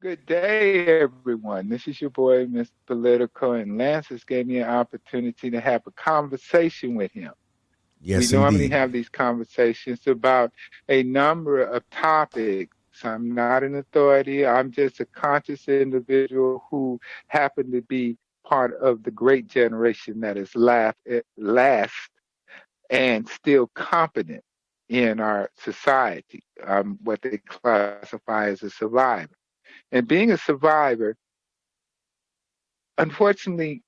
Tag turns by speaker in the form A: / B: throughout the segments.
A: Good day, everyone. This is your boy, Mr. Political, and Lance has gave me an opportunity to have a conversation with him. We
B: Yes,
A: normally
B: indeed.
A: have these conversations about a number of topics. I'm not an authority. I'm just a conscious individual who happened to be part of the great generation that is last and still competent in our society. What they classify as a survivor. And being a survivor, unfortunately,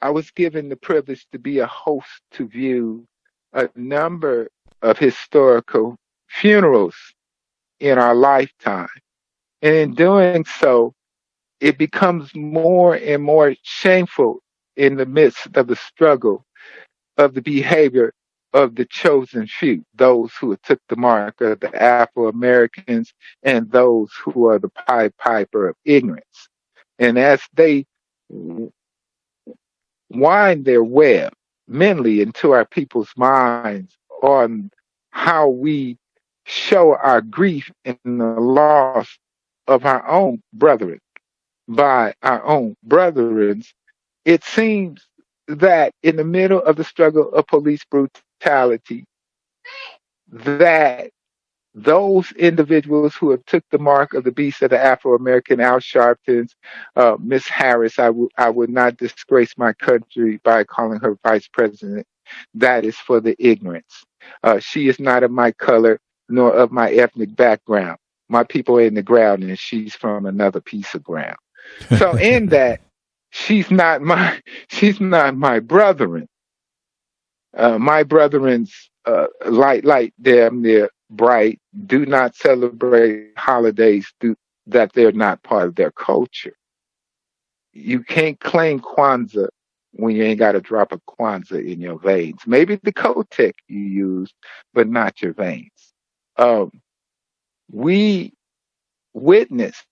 A: I was given the privilege to be a host to view a number of historical funerals in our lifetime. And in doing so, it becomes more and more shameful in the midst of the struggle of the behavior of the chosen few, those who took the mark of the Afro Americans and those who are the Pied Piper of ignorance. And as they wind their web mentally into our people's minds on how we show our grief in the loss of our own brethren by our own brethren, it seems that in the middle of the struggle of police brutality, that those individuals who have took the mark of the beast of the Afro-American, Al Sharpton's, Miss Harris, I would not disgrace my country by calling her vice president. That is for the ignorance. She is not of my color nor of my ethnic background. My people are in the ground and she's from another piece of ground. So in that, she's not my brethren. My brethren's light, damn near bright, do not celebrate holidays that they're not part of their culture. You can't claim Kwanzaa when you ain't got a drop of Kwanzaa in your veins. Maybe the Kotek you use, but not your veins. Um, we witnessed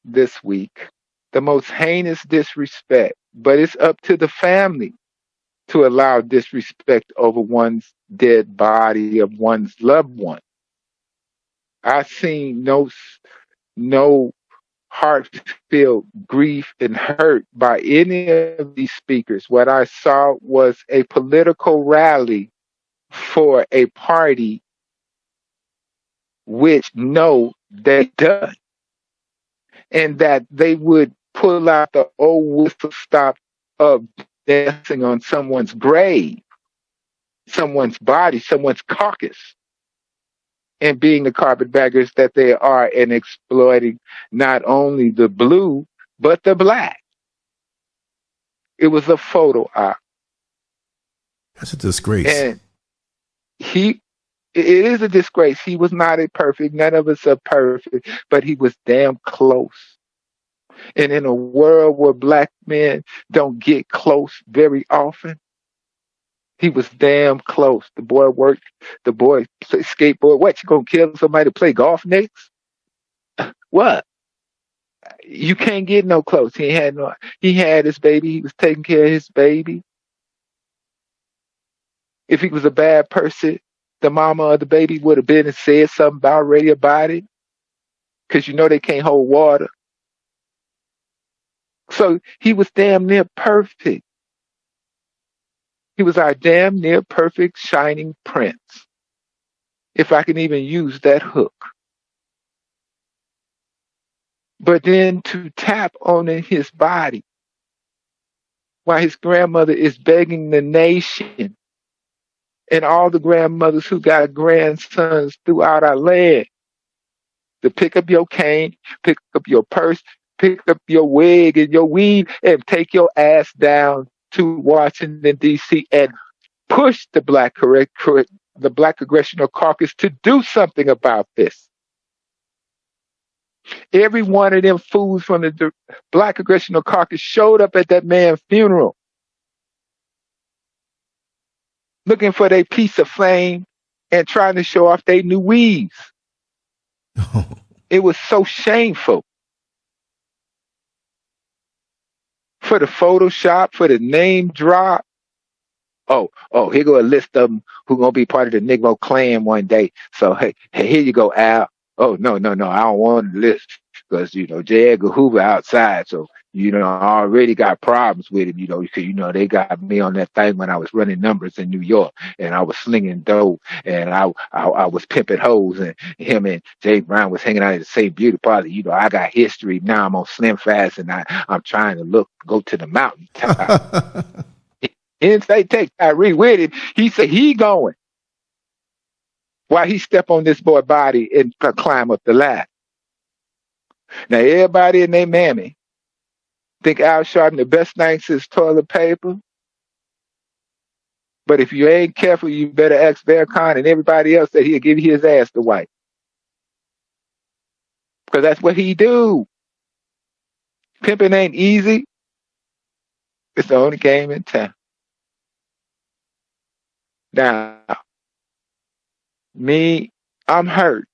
A: this week the most heinous disrespect, but it's up to the family to allow disrespect over one's dead body of one's loved one. I've seen no heartfelt grief and hurt by any of these speakers. What I saw was a political rally for a party which know they done, and that they would pull out the old whistle stop of dancing on someone's grave, someone's body, someone's carcass, and being the carpetbaggers that they are and exploiting not only the blue, but the black. It was a photo op.
B: That's a disgrace.
A: And it is a disgrace. He was not a perfect, none of us are perfect, but he was damn close. And in a world where black men don't get close very often, he was damn close. The boy worked, the boy played skateboard. What, you gonna kill somebody to play golf next? What? You can't get no close. He had his baby, he was taking care of his baby. If he was a bad person, the mama of the baby would have been and said something already about it. Cause you know they can't hold water. So he was damn near perfect. He was our damn near perfect shining prince. If I can even use that hook. But then to tap on his body while his grandmother is begging the nation and all the grandmothers who got grandsons throughout our land to pick up your cane, pick up your purse, pick up your wig and your weave and take your ass down to Washington, D.C. and push the black aggressional caucus to do something about this. Every one of them fools from the black aggressional caucus showed up at that man's funeral looking for their piece of fame and trying to show off their new weaves. It was so shameful. For the Photoshop, for the name drop. Oh, here go a list of them who gonna be part of the Negro Clan one day. So hey, here you go, Al. Oh no, I don't want a list. because, J. Edgar Hoover outside. So, I already got problems with him, because, they got me on that thing when I was running numbers in New York, and I was slinging dope, and I was pimping hoes, and him and James Brown was hanging out at the same beauty parlor. I got history. Now I'm on Slim Fast, and I'm trying to go to the mountaintop. He didn't say take Kyrie with him. He said he going. Why he step on this boy body and climb up the ladder? Now everybody and their mammy think Al Sharpton the best thing since toilet paper. But if you ain't careful, you better ask Vercon and everybody else that he'll give you his ass to wipe. Because that's what he do. Pimping ain't easy. It's the only game in town. Now, me, I'm hurt.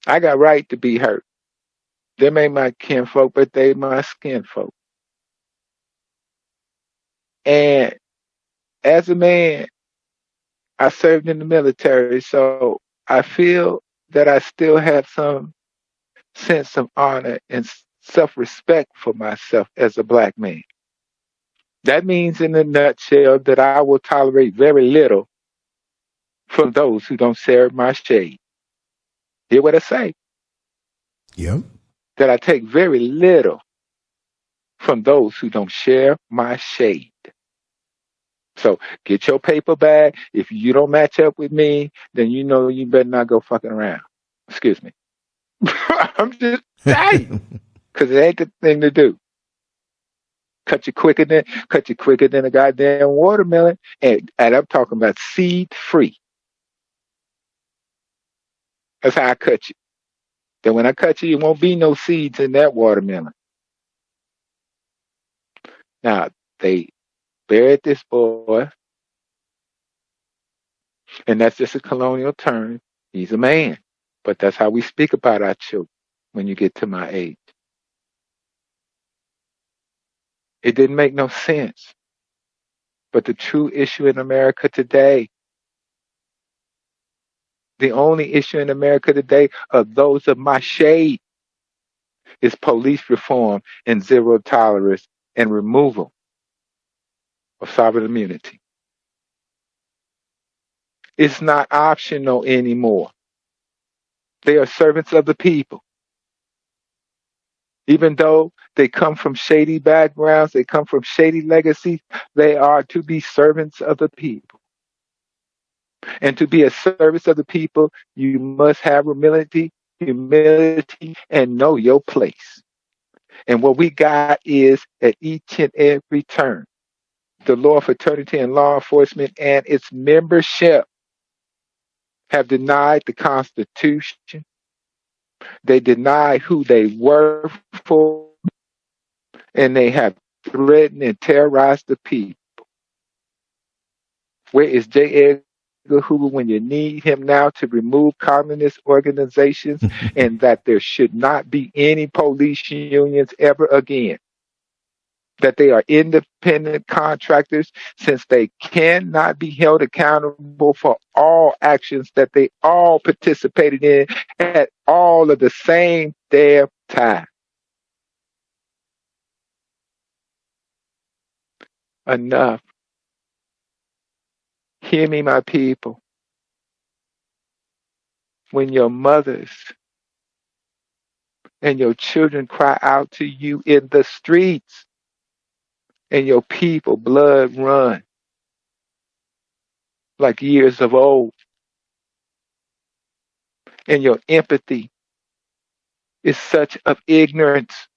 A: I got right to be hurt. Them ain't my kinfolk, but they my skinfolk. And as a man, I served in the military, so I feel that I still have some sense of honor and self-respect for myself as a black man. That means in a nutshell that I will tolerate very little from those who don't share my shade. Hear what I say?
B: Yep.
A: That I take very little from those who don't share my shade. So get your paper bag. If you don't match up with me, then you better not go fucking around. Excuse me. I'm just saying, because it ain't the thing to do. Cut you quicker than a goddamn watermelon, and I'm talking about seed free. That's how I cut you. Then when I cut you, it won't be no seeds in that watermelon. Now they buried this boy, and that's just a colonial term. He's a man, but that's how we speak about our children when you get to my age. It didn't make no sense. But the true issue in America today, the only issue in America today of those of my shade is police reform and zero tolerance and removal of sovereign immunity. It's not optional anymore. They are servants of the people. Even though they come from shady backgrounds, they come from shady legacies, they are to be servants of the people. And to be a service of the people, you must have humility, and know your place. And what we got is at each and every turn, the law of fraternity and law enforcement and its membership have denied the Constitution. They denied who they work for, and they have threatened and terrorized the people. Where is J. Edgar Hoover when you need him now to remove communist organizations and that there should not be any police unions ever again? That they are independent contractors since they cannot be held accountable for all actions that they all participated in at all of the same damn time. Enough. Hear me, my people. When your mothers and your children cry out to you in the streets and your people blood run like years of old, and your empathy is such of ignorance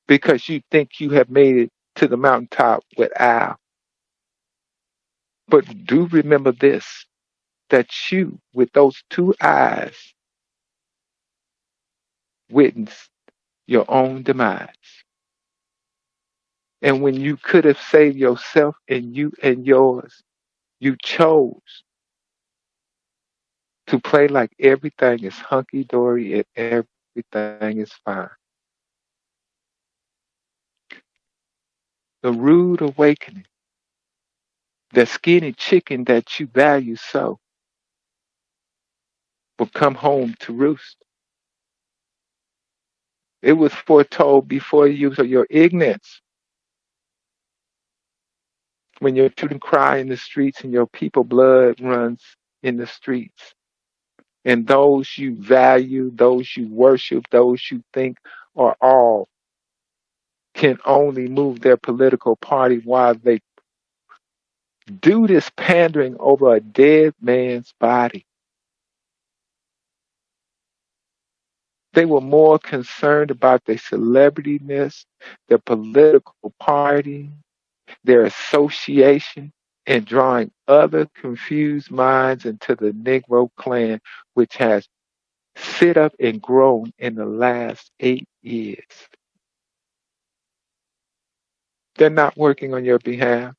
A: because you think you have made it to the mountaintop with Al. But do remember this, that you, with those two eyes, witnessed your own demise. And when you could have saved yourself and you and yours, you chose to play like everything is hunky-dory and everything is fine. The rude awakening, the skinny chicken that you value so, will come home to roost. It was foretold before you, so your ignorance. When your children cry in the streets and your people blood runs in the streets, and those you value, those you worship, those you think are all, can only move their political party while they do this pandering over a dead man's body. They were more concerned about their celebrityness, their political party, their association, and drawing other confused minds into the Negro clan, which has sit up and grown in the last 8 years. They're not working on your behalf.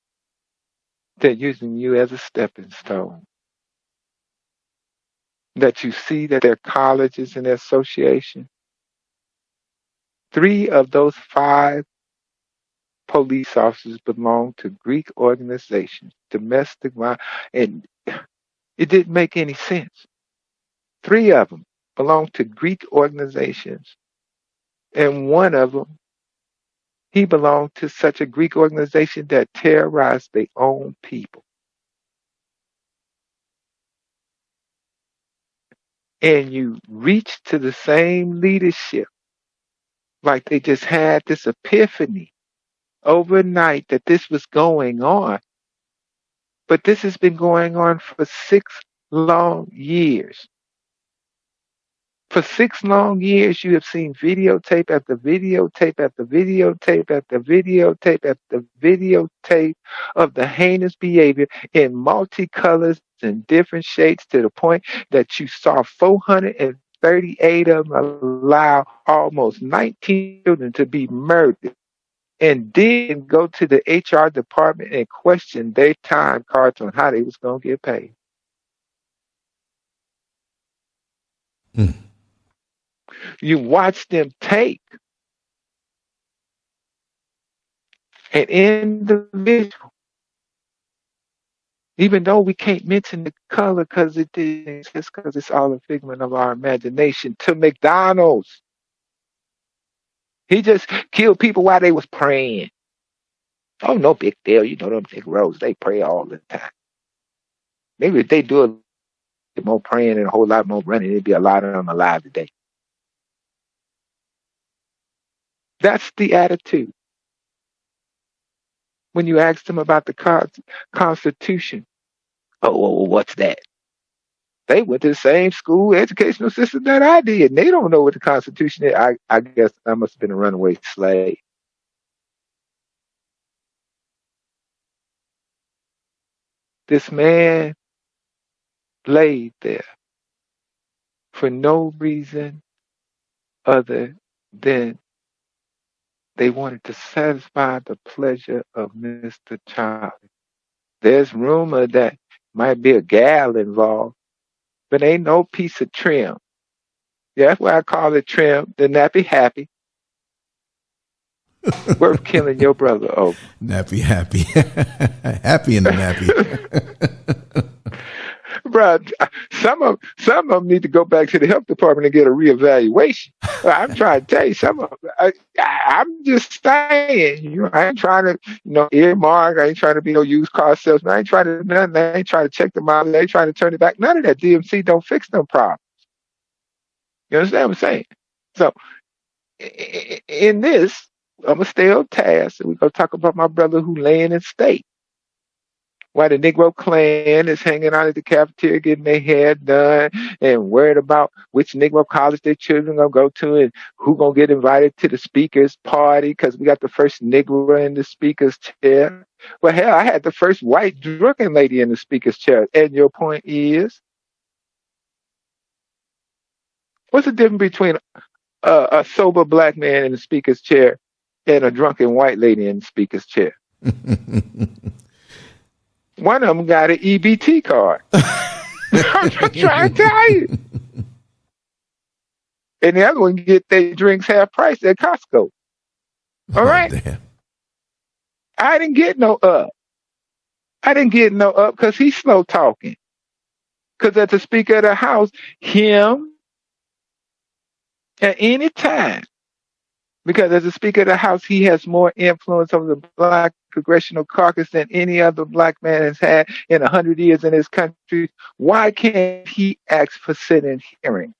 A: They're using you as a stepping stone. That you see that their colleges and their association, 3 of those 5 police officers belong to Greek organizations, domestic violence, and it didn't make any sense. 3 of them belong to Greek organizations, and one of them, he belonged to such a Greek organization that terrorized their own people. And you reach to the same leadership, like they just had this epiphany overnight that this was going on. But this has been going on for 6 long years. For 6 long years, you have seen videotape after videotape after videotape after videotape after videotape of the heinous behavior in multicolors and different shades, to the point that you saw 438 of them allow almost 19 children to be murdered, and then go to the HR department and question their time cards on how they was going to get paid. You watch them take an individual, even though we can't mention the color because it didn't exist, because it's all a figment of our imagination, to McDonald's. He just killed people while they was praying. Oh, no big deal. You know them Negroes, they pray all the time. Maybe if they do a little more praying and a whole lot more running, there'd be a lot of them alive today. That's the attitude. When you ask them about the Constitution, oh, what's that? They went to the same school, educational system that I did, and they don't know what the Constitution is. I guess I must have been a runaway slave. This man laid there for no reason other than they wanted to satisfy the pleasure of Mr. Charlie. There's rumor that might be a gal involved, but ain't no piece of trim. Yeah, that's why I call it trim, the nappy happy. Worth killing your brother over.
B: Nappy happy. Happy in the nappy.
A: Bro, some of them need to go back to the health department and get a reevaluation. I'm trying to tell you, some of them, I'm just saying, I ain't trying to, earmark. I ain't trying to be no used car salesman. I ain't trying to do nothing. I ain't trying to check them out. I ain't trying to turn it back. None of that. DMC don't fix them problems. You understand what I'm saying? So, in this, I'm going to stay on task, and we're going to talk about my brother who laying in state. While the Negro clan is hanging out at the cafeteria getting their hair done and worried about which Negro college their children going to go to and who going to get invited to the speaker's party, because we got the first Negro in the speaker's chair. Well, hell, I had the first white drunken lady in the speaker's chair. And your point is, what's the difference between a sober black man in the speaker's chair and a drunken white lady in the speaker's chair? One of them got an EBT card. I'm just trying to tell you. And the other one get their drinks half price at Costco. All right?
B: Damn.
A: I didn't get no up. I didn't get no up because he's slow talking. Because as the Speaker of the House, him at any time, because as the Speaker of the House, he has more influence over the Black Congressional Caucus than any other black man has had in 100 years in this country. Why can't he ask for Senate hearings?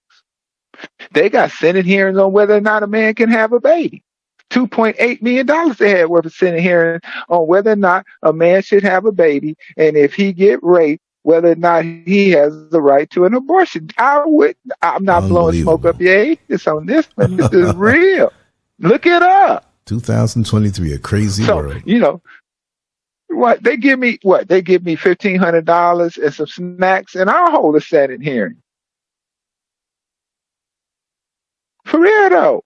A: They got Senate hearings on whether or not a man can have a baby. $2.8 million they had worth of Senate hearings on whether or not a man should have a baby, and if he get raped, whether or not he has the right to an abortion. I'm not blowing smoke up your anus on this, but this is real. Look it up.
B: 2023, a crazy world.
A: You know, what they give me $1,500 and some snacks, and I'll hold a Senate hearing. For real though.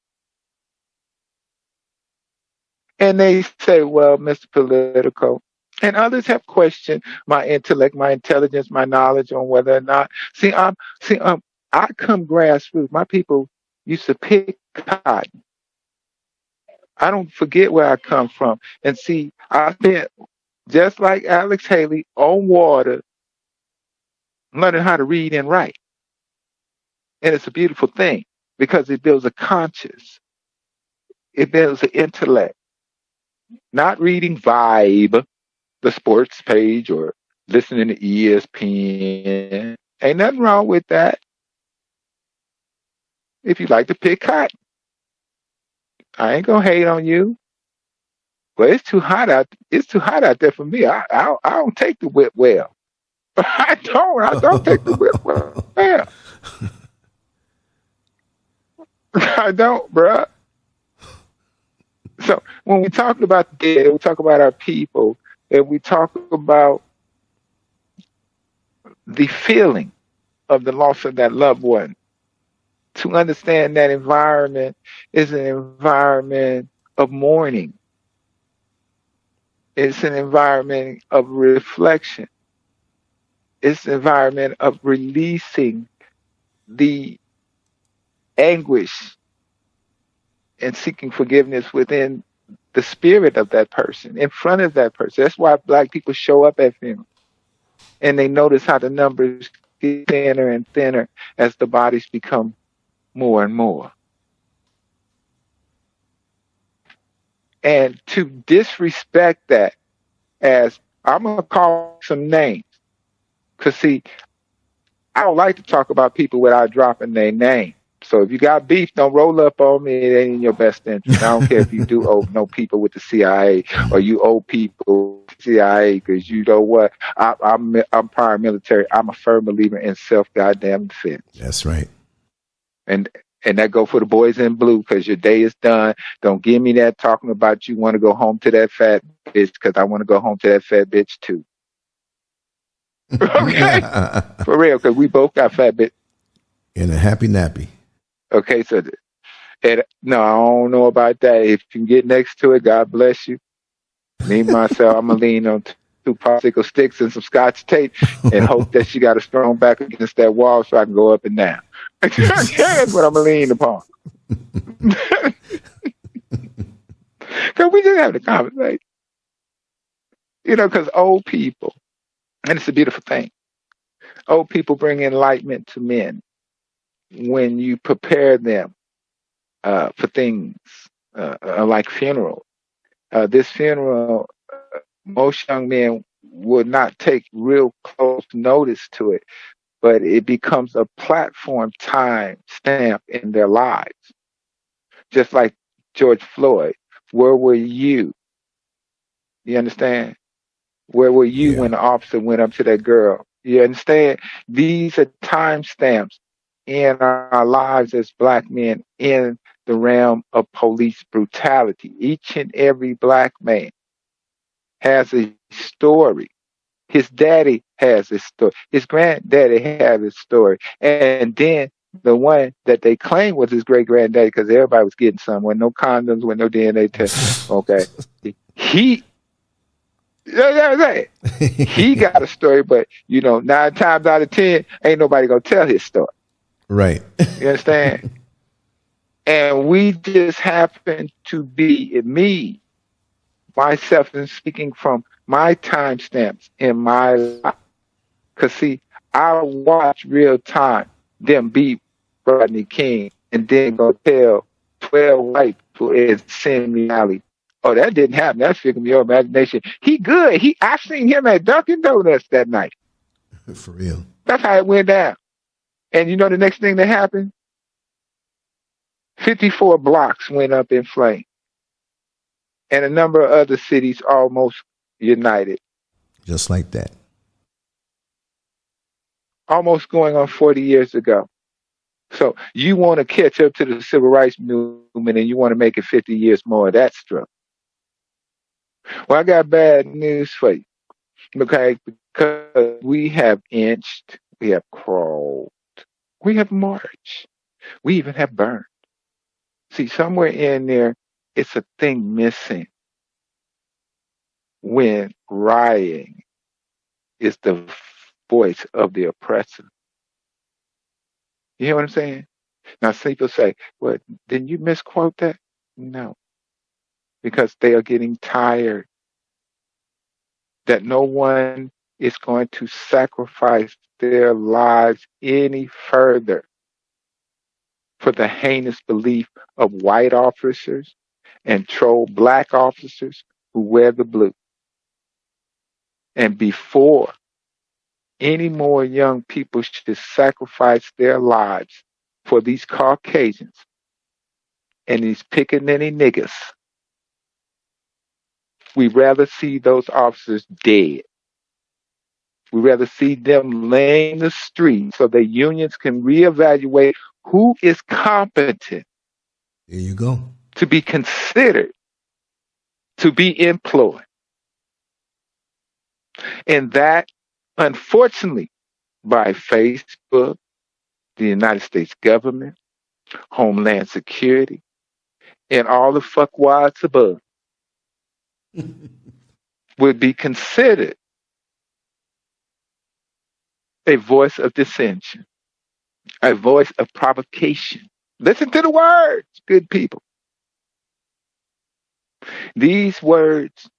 A: And they say, well, Mr. Political, and others have questioned my intellect, my intelligence, my knowledge on whether or not. I come grassroots. My people used to pick cotton. I don't forget where I come from. And see, I spent, just like Alex Haley, on water, learning how to read and write. And it's a beautiful thing because it builds a conscience. It builds an intellect. Not reading Vibe, the sports page, or listening to ESPN. Ain't nothing wrong with that. If you like to pick cotton, I ain't gonna hate on you. But it's too hot out. It's too hot out there for me. I don't take the whip well. I don't take the whip well. Yeah. I don't, bruh. So when we talk about the dead, we talk about our people, and we talk about the feeling of the loss of that loved one. To understand that environment is an environment of mourning. It's an environment of reflection. It's an environment of releasing the anguish and seeking forgiveness within the spirit of that person, in front of that person. That's why Black people show up at funerals. And they notice how the numbers get thinner and thinner as the bodies become more and more. And to disrespect that, as I'm going to call some names, because see, I don't like to talk about people without dropping their name. So if you got beef, don't roll up on me. It ain't in your best interest. I don't care if you do know people with the CIA or you owe people with the CIA, because you know what? I'm prior military. I'm a firm believer in self-goddamn defense.
B: That's right.
A: And that go for the boys in blue, because your day is done. Don't give me that talking about you want to go home to that fat bitch, because I want to go home to that fat bitch too. Okay? For real, because we both got fat bitch.
B: In a happy nappy.
A: Okay, so no, I don't know about that. If you can get next to it, God bless you. Me, myself, I'm going to lean on 2 popsicle sticks and some scotch tape and hope that she got a strong back against that wall so I can go up and down. That's what I'm going to lean upon. Because we just have the conversation. You know, because old people, and it's a beautiful thing, old people bring enlightenment to men when you prepare them for things like funeral. This funeral, most young men would not take real close notice to it, but it becomes a platform time stamp in their lives. Just like George Floyd, where were you? You understand? Where were you when the officer went up to that girl? You understand? These are time stamps in our lives as Black men in the realm of police brutality. Each and every Black man has a story. His daddy has a story. His granddaddy has a story. And then the one that they claim was his great granddaddy, because everybody was getting some, with no condoms, with no DNA test. Okay. He got a story, but 9 times out of 10, ain't nobody gonna tell his story.
B: Right.
A: You understand? And we just happen to be me, myself, and speaking from my timestamps in my life. Because see, I watch real time them beat Rodney King and then go tell 12 white people in Simi Valley, oh, that didn't happen. That's figuring your imagination. He good. I seen him at Dunkin' Donuts that night.
B: For real.
A: That's how it went down. And you know the next thing that happened? 54 blocks went up in flames. And a number of other cities almost united.
B: Just like that.
A: Almost going on 40 years ago. So you want to catch up to the civil rights movement and you want to make it 50 years more of that struggle. Well, I got bad news for you. Okay, because we have inched, we have crawled, we have marched, we even have burned. See, somewhere in there, it's a thing missing when rioting is the voice of the oppressor. You hear what I'm saying? Now, some people say, well, didn't you misquote that? No, because they are getting tired that no one is going to sacrifice their lives any further for the heinous belief of white officers and troll black officers who wear the blue. And before any more young people should sacrifice their lives for these Caucasians and these pickaninny niggas, we'd rather see those officers dead. We'd rather see them laying in the street so the unions can reevaluate who is competent.
B: There you go.
A: To be considered to be employed. And that, unfortunately, by Facebook, the United States government, Homeland Security, and all the fuckwads above, would be considered a voice of dissension, a voice of provocation. Listen to the words, good people. These words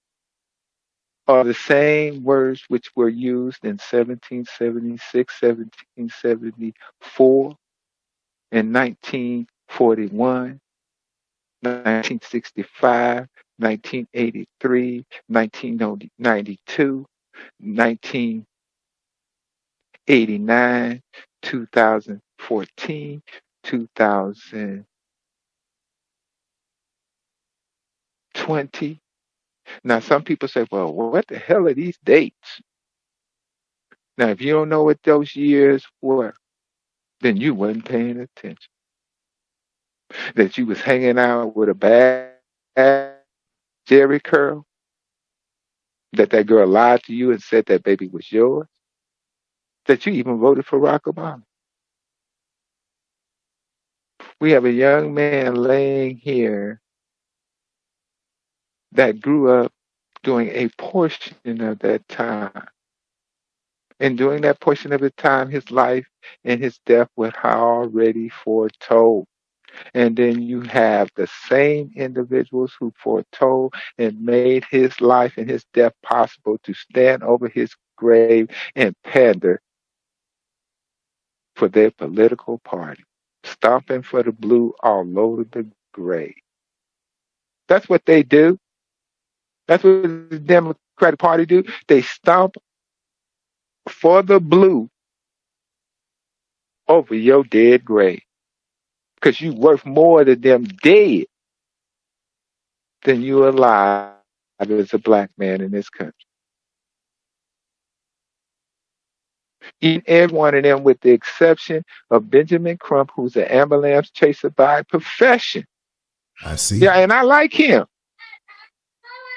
A: are the same words which were used in 1776, 1774, and 1941, 1965, 1983, 1992, 1989, 2014, 2020. Now, some people say, well, what the hell are these dates? Now, if you don't know what those years were, then you wasn't paying attention. That you was hanging out with a bad Jerry curl, that girl lied to you and said that baby was yours, that you even voted for Barack Obama. We have a young man laying here that grew up during a portion of that time. And during that portion of the time, his life and his death were already foretold. And then you have the same individuals who foretold and made his life and his death possible to stand over his grave and pander for their political party, stomping for the blue all over the grave. That's what they do. That's what the Democratic Party do. They stomp for the blue over your dead grave. Because you worth more to them dead than you alive as a black man in this country. Every one of them, with the exception of Benjamin Crump, who's an ambulance chaser by profession.
B: I see.
A: Yeah, and I like him.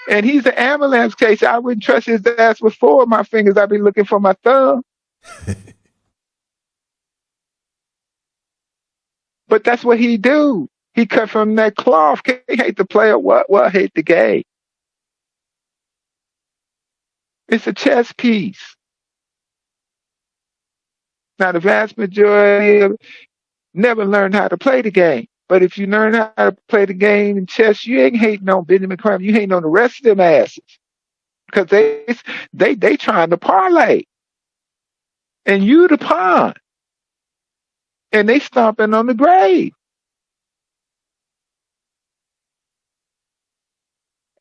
A: And he's an ambulance chaser. I wouldn't trust his ass with four of my fingers. I'd be looking for my thumb. But that's what he do. He cut from that cloth. Can't hate the player. What hate the game? It's a chess piece. Now, the vast majority of never learned how to play the game. But if you learn how to play the game in chess, you ain't hating on Benjamin Crump. You hating on the rest of them asses. Because they trying to parlay. and you the pawn, and they stomping on the grave.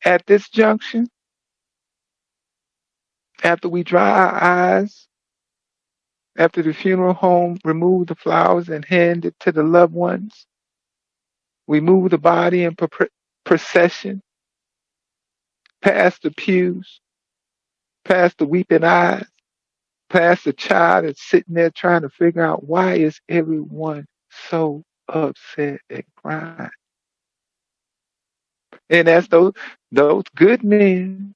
A: At this junction, after we dry our eyes, after the funeral home remove the flowers and hand it to the loved ones, we move the body in procession past the pews, past the weeping eyes, past the child that's sitting there trying to figure out why is everyone so upset and crying. And as those good men,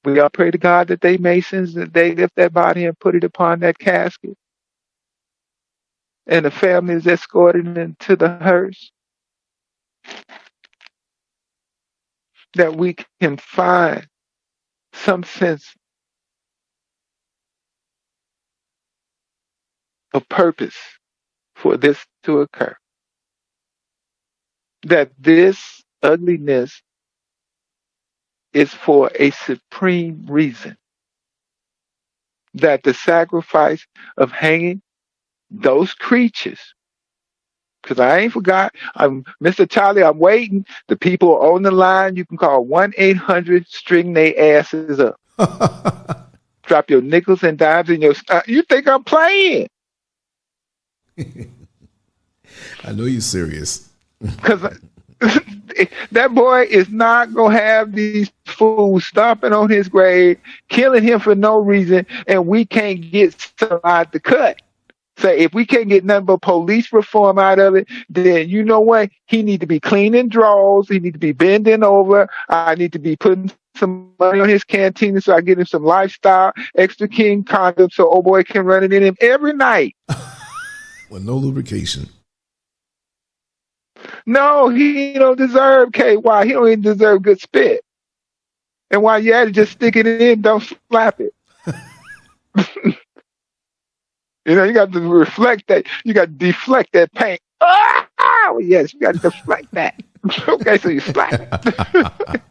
A: we all pray to God that they masons, that they lift that body and put it upon that casket. And the family is escorted into the hearse. That we can find some sense of purpose for this to occur. That this ugliness is for a supreme reason. That the sacrifice of hanging those creatures, because I ain't forgot, I'm Mr. Charlie, I'm waiting. The people are on the line. You can call 1-800, string their asses up. Drop your nickels and dimes in your you think I'm playing?
B: I know you're serious.
A: Because that boy is not going to have these fools stomping on his grave, killing him for no reason, and we can't get somebody to cut. So if we can't get nothing but police reform out of it, then you know what? He need to be cleaning drawers. He need to be bending over. I need to be putting some money on his canteen so I get him some Lifestyle Extra King condoms so old boy can run it in him every night.
B: With no lubrication.
A: No, he don't deserve KY. He don't even deserve good spit. And while you're at it, just stick it in, don't slap it. You know, you got to reflect that. You got to deflect that pain. Oh, yes, you got to deflect that. Okay, so you slap it.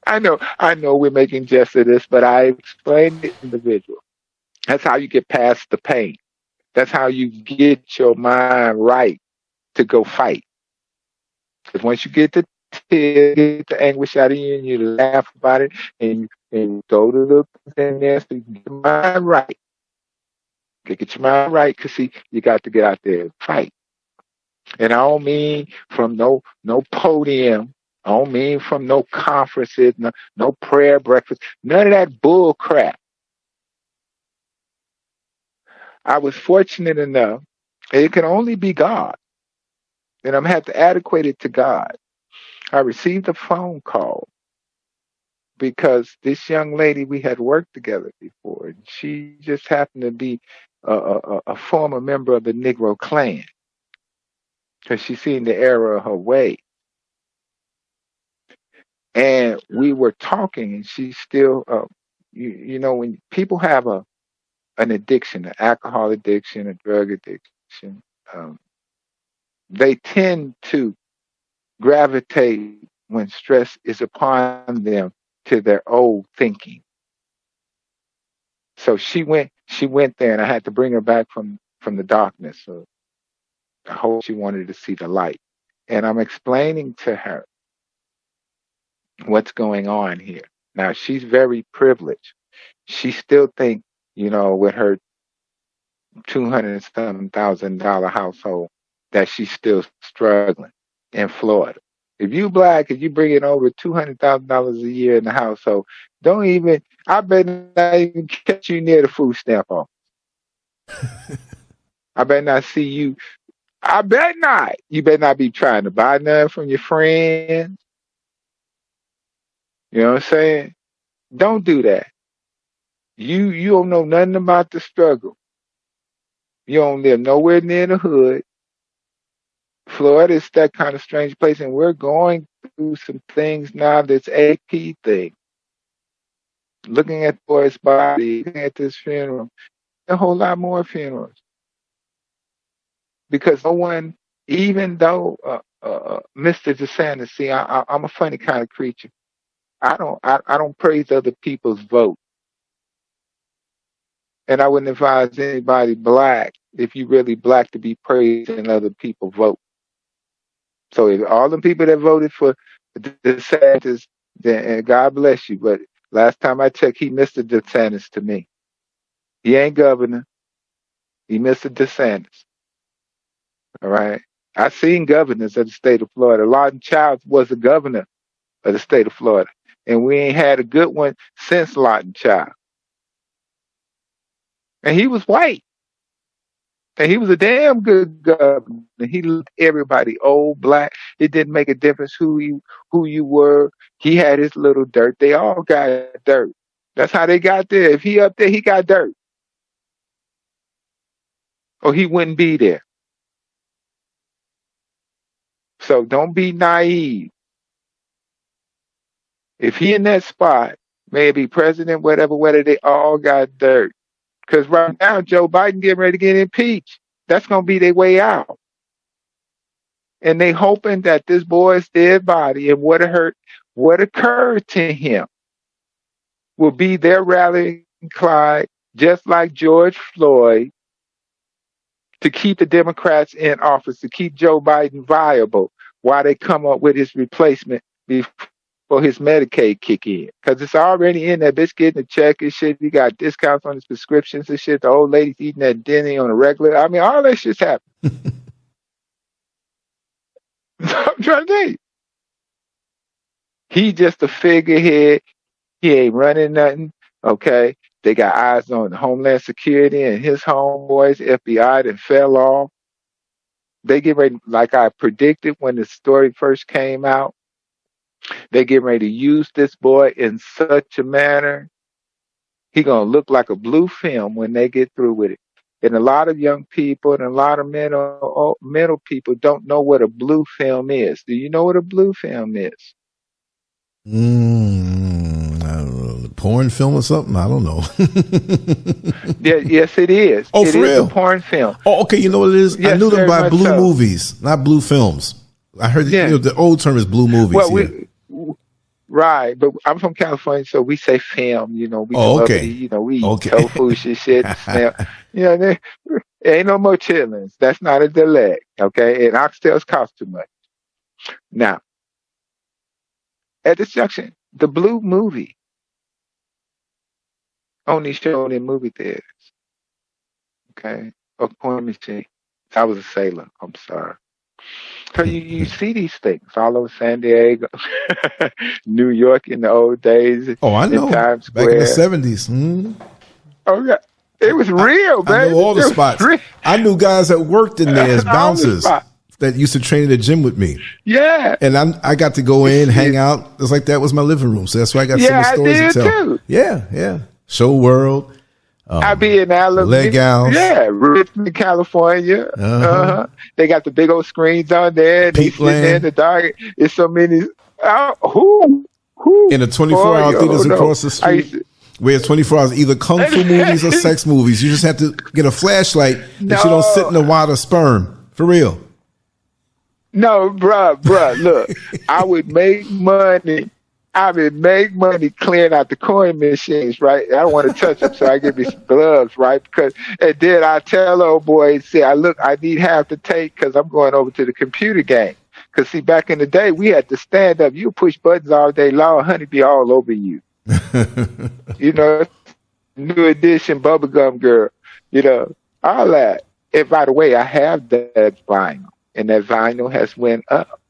A: I know we're making jest of this, but I explained it individual. That's how you get past the pain. That's how you get your mind right to go fight. Because once you get the tears, get the anguish out of you, and you laugh about it, and you go to the thing there so you can get your mind right. Get your mind right, because see, you got to get out there and fight. And I don't mean from no podium. I don't mean from no conferences, no prayer breakfast, none of that bull crap. I was fortunate enough, it can only be God, and I'm going to have to adequate it to God. I received a phone call because this young lady, we had worked together before, and she just happened to be a former member of the Negro Klan because she seen the error of her way. And we were talking, and she still, you know, when people have an addiction, an alcohol addiction, a drug addiction, they tend to gravitate when stress is upon them to their old thinking. So she went there, and I had to bring her back from the darkness. So I hope she wanted to see the light. And I'm explaining to her what's going on here. Now, she's very privileged. She still think, you know, with her $200,000 household, that she's still struggling in Florida. If you black and you bring in over $200,000 a year in the household, I better not even catch you near the food stamp office. I better not see you. I bet not. You better not be trying to buy nothing from your friends. You know what I'm saying? Don't do that. You don't know nothing about the struggle. You don't live nowhere near the hood. Florida is that kind of strange place, and we're going through some things now that's AP thing. Looking at the boy's body, looking at this funeral, a whole lot more funerals. Because no one, even though Mr. DeSantis, see, I'm a funny kind of creature. I don't praise other people's vote. And I wouldn't advise anybody black, if you really black, to be praising other people's vote. So if all the people that voted for DeSantis, then and God bless you. But last time I checked, he Mr. DeSantis to me. He ain't governor. He Mr. DeSantis. All right. I seen governors of the state of Florida. Lawton Childs was a governor of the state of Florida. And we ain't had a good one since Lawton Child. And he was white. And he was a damn good governor. He loved everybody, old, black. It didn't make a difference who you were. He had his little dirt. They all got dirt. That's how they got there. If he up there, he got dirt. Or he wouldn't be there. So don't be naive. If he in that spot, maybe president, whatever, they all got dirt. Because right now, Joe Biden getting ready to get impeached. That's going to be their way out. And they hoping that this boy's dead body and what occurred to him will be their rallying cry, just like George Floyd, to keep the Democrats in office, to keep Joe Biden viable while they come up with his replacement before his Medicaid kick in. Because it's already in there. Bitch getting a check and shit. He got discounts on his prescriptions and shit. The old lady's eating that Denny on a regular. I mean, all that shit's happening. I'm trying to tell you. He just a figurehead. He ain't running nothing. Okay. They got eyes on Homeland Security and his homeboys, FBI, that fell off. They get ready, like I predicted when the story first came out, they get ready to use this boy in such a manner. He gonna look like a blue film when they get through with it. And a lot of young people and a lot of mental people don't know what a blue film is. Do you know what a blue film is?
B: I don't know, porn film or something. I don't know.
A: Yes, it is.
B: Oh,
A: it
B: for
A: is
B: real?
A: a porn film.
B: Oh, okay. You know what it is?
A: Yes,
B: I knew them by blue
A: so.
B: movies, not blue films. I heard the old term is blue movies.
A: Well, right, but I'm from California, so we say film. We
B: okay.
A: we eat tofu shit. There ain't no more chitlins. That's not a delay. Okay, and oxtails cost too much. Now, at this junction, the blue movie only showed in movie theaters. Okay, or porn machine. I was a sailor. I'm sorry. So you see these things all over San Diego, New York in the old days.
B: Oh, I know.
A: In Times Square.
B: Back in the 70s. Mm-hmm.
A: Oh, yeah. It was real, man.
B: I know all the spots. I knew guys that worked in there as bouncers that used to train at the gym with me.
A: Yeah.
B: And I got to go in, hang out. It's like that was my living room. So that's why I got so many stories to tell. Too. Yeah. Show World.
A: I be in Alabama.
B: Leg gals.
A: Yeah, Richmond, California. They got the big old screens on there. They sit there in the dark. It's so many. Who?
B: In the 24-hour theaters across the street. Where 24 hours, either kung fu movies or sex movies. You just have to get a flashlight that you don't sit in the wad of sperm. For real.
A: No, bruh, look. I would make money. Clearing out the coin machines, right? I don't want to touch them, so I give me some gloves, right? And then I tell old boy, say, I need half the tape because I'm going over to the computer game. Because, see, back in the day, we had to stand up. You push buttons all day long, honey be all over you. New edition bubblegum girl, all that. And by the way, I have that vinyl, and that vinyl has went up.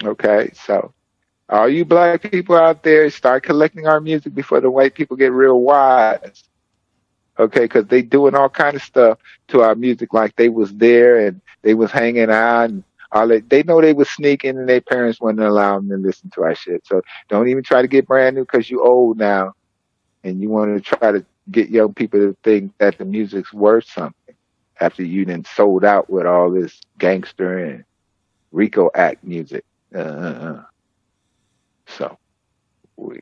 A: Okay, so all you black people out there, start collecting our music before the white people get real wise. Okay, because they doing all kind of stuff to our music, like they was there and they was hanging out and all that. They know they was sneaking and their parents wouldn't allow them to listen to our shit. So don't even try to get brand new because you old now and you want to try to get young people to think that the music's worth something after you done sold out with all this gangster and RICO Act music. So we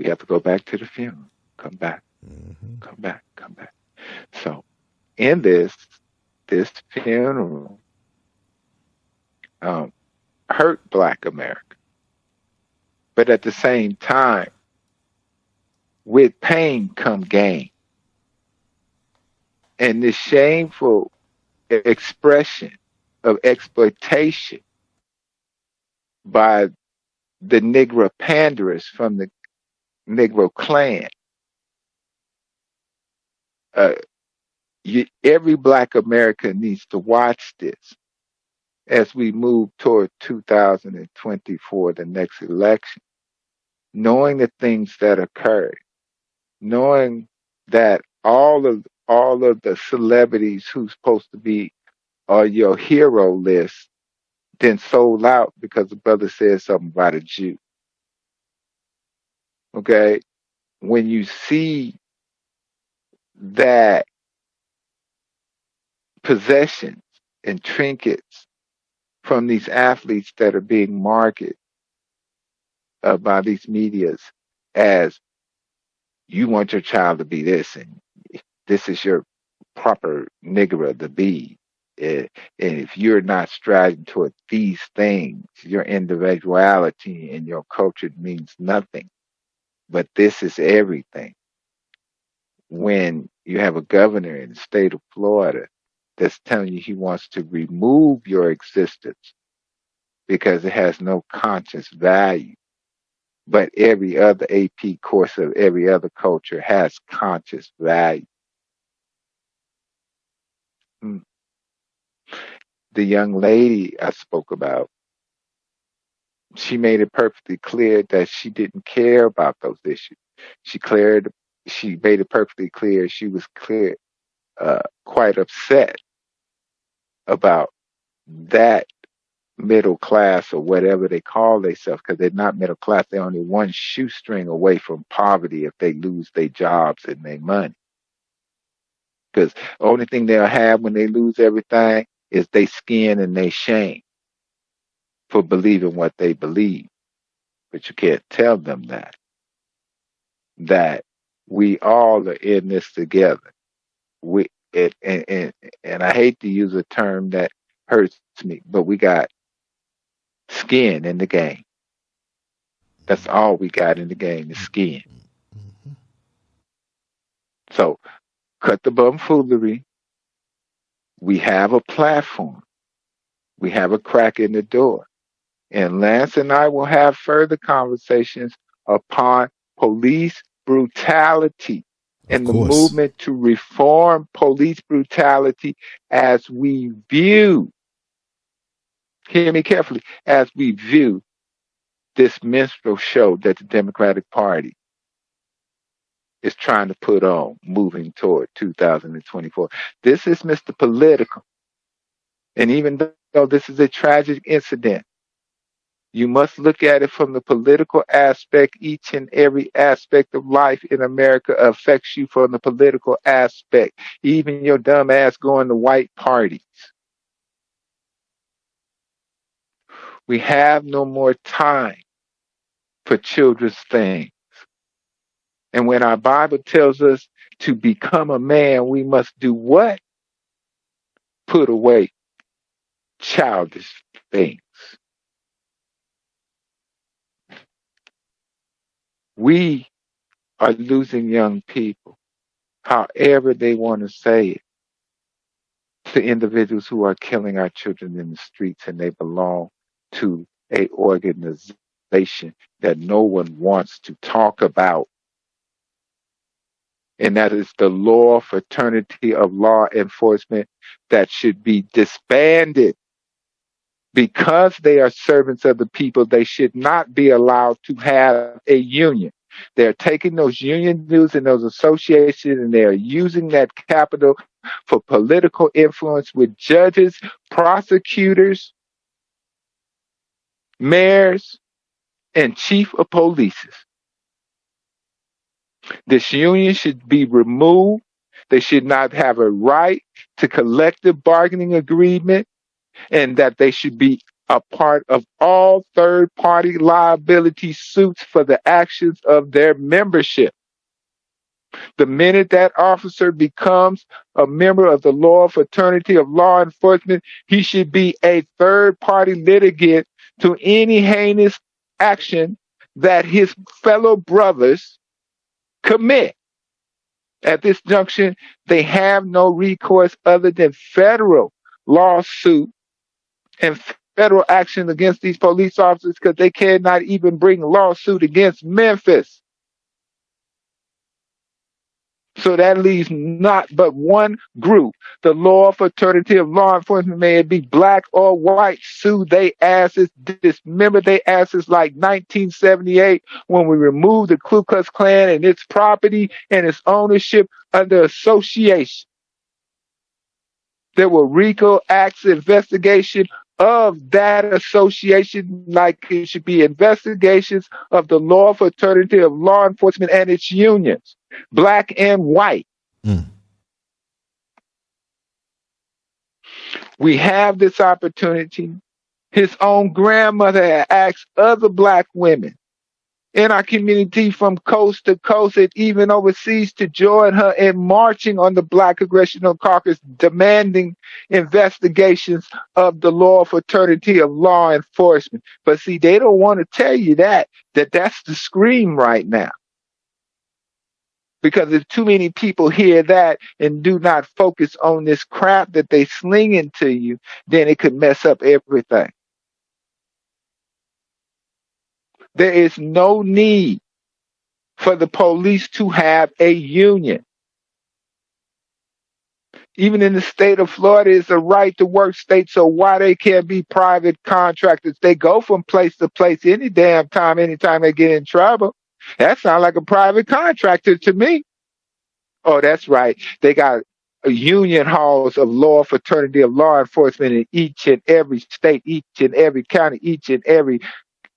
A: have to go back to the film. Come back. Come back. So in this funeral hurt Black America. But at the same time, with pain come gain. And this shameful expression of exploitation by the Negro panderers from the Negro clan, every Black American needs to watch this as we move toward 2024, the next election, knowing the things that occurred, knowing that all of the celebrities who's supposed to be on your hero list then sold out because the brother said something about a Jew. Okay? When you see that possessions and trinkets from these athletes that are being marketed by these medias as you want your child to be this and this is your proper nigger to be. And if you're not striving toward these things, your individuality and your culture means nothing. But this is everything. When you have a governor in the state of Florida that's telling you he wants to remove your existence because it has no conscious value, but every other AP course of every other culture has conscious value. The young lady I spoke about, she made it perfectly clear that she didn't care about those issues. She made it perfectly clear she was quite upset about that middle class or whatever they call themselves, because they're not middle class. They're only one shoestring away from poverty if they lose their jobs and their money. Because the only thing they'll have when they lose everything is their skin and their shame for believing what they believe. But you can't tell them that we all are in this together. And I hate to use a term that hurts me, but we got skin in the game. That's all we got in the game is skin. So cut the bumfoolery. We have a platform. We have a crack in the door. And Lance and I will have further conversations upon police brutality and the movement to reform police brutality as we view, hear me carefully, as we view this minstrel show that the Democratic Party is trying to put on moving toward 2024. This is Mr. Political. And even though this is a tragic incident, you must look at it from the political aspect. Each and every aspect of life in America affects you from the political aspect. Even your dumb ass going to white parties. We have no more time for children's things. And when our Bible tells us to become a man, we must do what? Put away childish things. We are losing young people, however they want to say it, to individuals who are killing our children in the streets, and they belong to an organization that no one wants to talk about. And that is the Law Fraternity of Law Enforcement that should be disbanded. Because they are servants of the people, they should not be allowed to have a union. They're taking those union dues and those associations, and they're using that capital for political influence with judges, prosecutors, mayors, and chief of police. This union should be removed. They should not have a right to collective bargaining agreement, and that they should be a part of all third-party liability suits for the actions of their membership. The minute that officer becomes a member of the Law Fraternity of Law Enforcement, he should be a third-party litigant to any heinous action that his fellow brothers commit. At this junction, they have no recourse other than federal lawsuit and federal action against these police officers because they cannot even bring a lawsuit against Memphis. So that leaves not but one group. The law fraternity of law enforcement, may it be black or white, sue they asses, dismember they asses like 1978 when we removed the Ku Klux Klan and its property and its ownership under association. There were RICO Acts investigation of that association, like it should be investigations of the law fraternity of law enforcement and its unions, black and white. We have this opportunity. His own grandmother had asked other black women in our community from coast to coast and even overseas to join her in marching on the Black Congressional Caucus, demanding investigations of the law fraternity of law enforcement. But see, they don't want to tell you that's the scream right now. Because if too many people hear that and do not focus on this crap that they slinging to you, then it could mess up everything. There is no need for the police to have a union. Even in the state of Florida, it's a right to work state, so why they can't be private contractors? They go from place to place any damn time, anytime they get in trouble. That sounds like a private contractor to me. Oh, that's right. They got union halls of law fraternity of law enforcement in each and every state, each and every county, each and every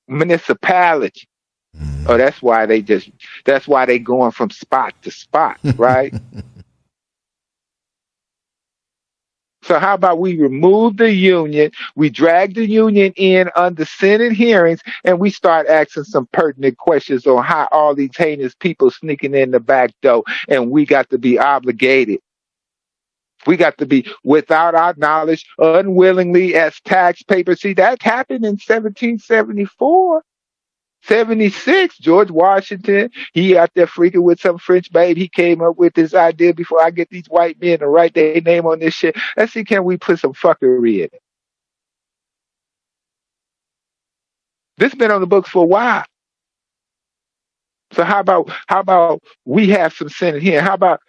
A: municipality. Oh, that's why they going from spot to spot, right? So how about we remove the union, we drag the union in under Senate hearings, and we start asking some pertinent questions on how all these heinous people sneaking in the back door, and we got to be obligated. We got to be, without our knowledge, unwillingly as taxpayers. See, that happened in 1774. 76, George Washington, he out there freaking with some French babe. He came up with this idea, before I get these white men to write their name on this shit, let's see, can we put some fuckery in it? This has been on the books for a while. So how about we have some Senate here? How about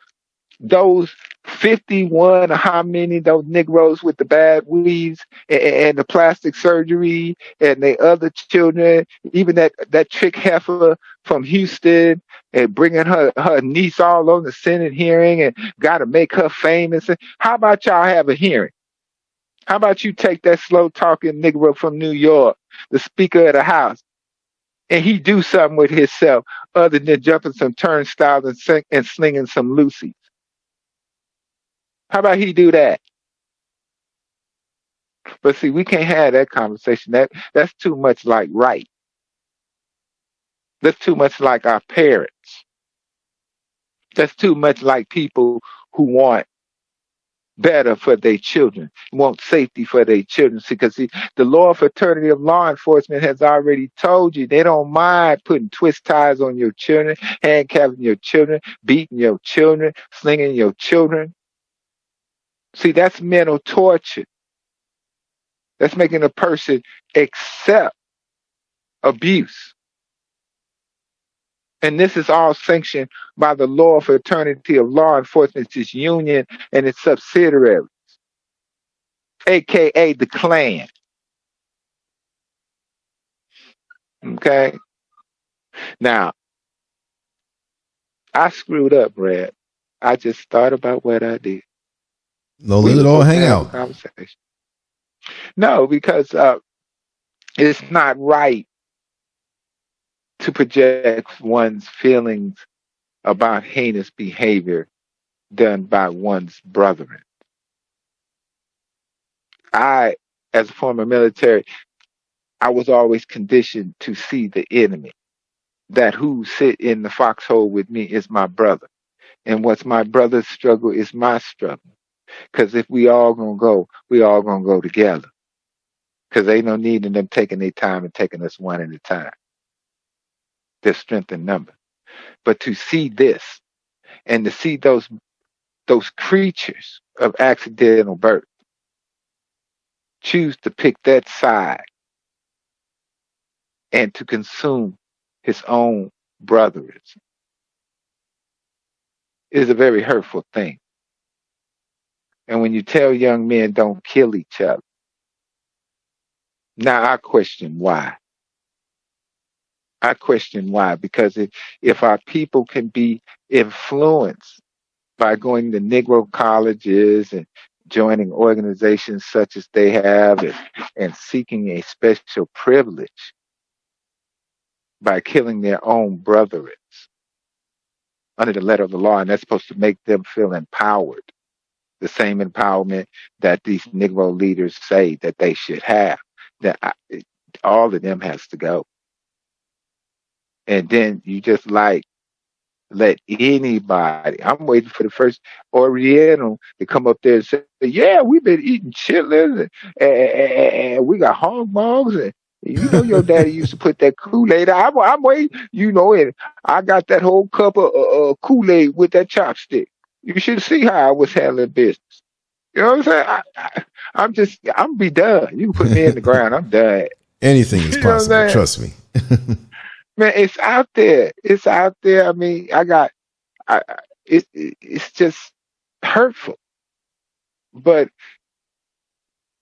A: those 51 or how many, those Negroes with the bad weaves and the plastic surgery and the other children, even that chick heifer from Houston, and bringing her niece all on the Senate hearing and got to make her famous. How about y'all have a hearing? How about you take that slow talking Negro from New York, the Speaker of the House, and he do something with himself other than jumping some turnstiles and slinging some Lucy's? How about he do that? But see, we can't have that conversation. That's too much like right. That's too much like our parents. That's too much like people who want better for their children, want safety for their children. Because the law fraternity of law enforcement has already told you they don't mind putting twist ties on your children, handcuffing your children, beating your children, slinging your children. See, that's mental torture. That's making a person accept abuse. And this is all sanctioned by the law fraternity of law enforcement, its union and its subsidiaries, aka the Klan. Okay? Now, I screwed up, Brad. I just thought about what I did.
B: No, let it all hang out.
A: No, because it's not right to project one's feelings about heinous behavior done by one's brethren. I, as a former military, I was always conditioned to see the enemy. That who sit in the foxhole with me is my brother. And what's my brother's struggle is my struggle. Because if we all gonna go, we all gonna go together. Because ain't no need in them taking their time and taking us one at a time. There's strength in number. But to see this and to see those creatures of accidental birth choose to pick that side and to consume his own brothers is a very hurtful thing. And when you tell young men don't kill each other, now I question why. I question why, because if our people can be influenced by going to Negro colleges and joining organizations such as they have and seeking a special privilege by killing their own brothers under the letter of the law, and that's supposed to make them feel empowered, the same empowerment that these Negro leaders say that they should have, all of them has to go. And then you just let anybody, I'm waiting for the first Oriental to come up there and say, yeah, we've been eating chitlins and we got hog mugs and your daddy used to put that Kool-Aid. I'm waiting, and I got that whole cup of Kool-Aid with that chopstick. You should see how I was handling business. You know what I'm saying? I'm be done. You can put me in the ground. I'm done.
B: Anything is possible. Trust me.
A: Man, it's out there. It's out there. I mean, it's just hurtful. But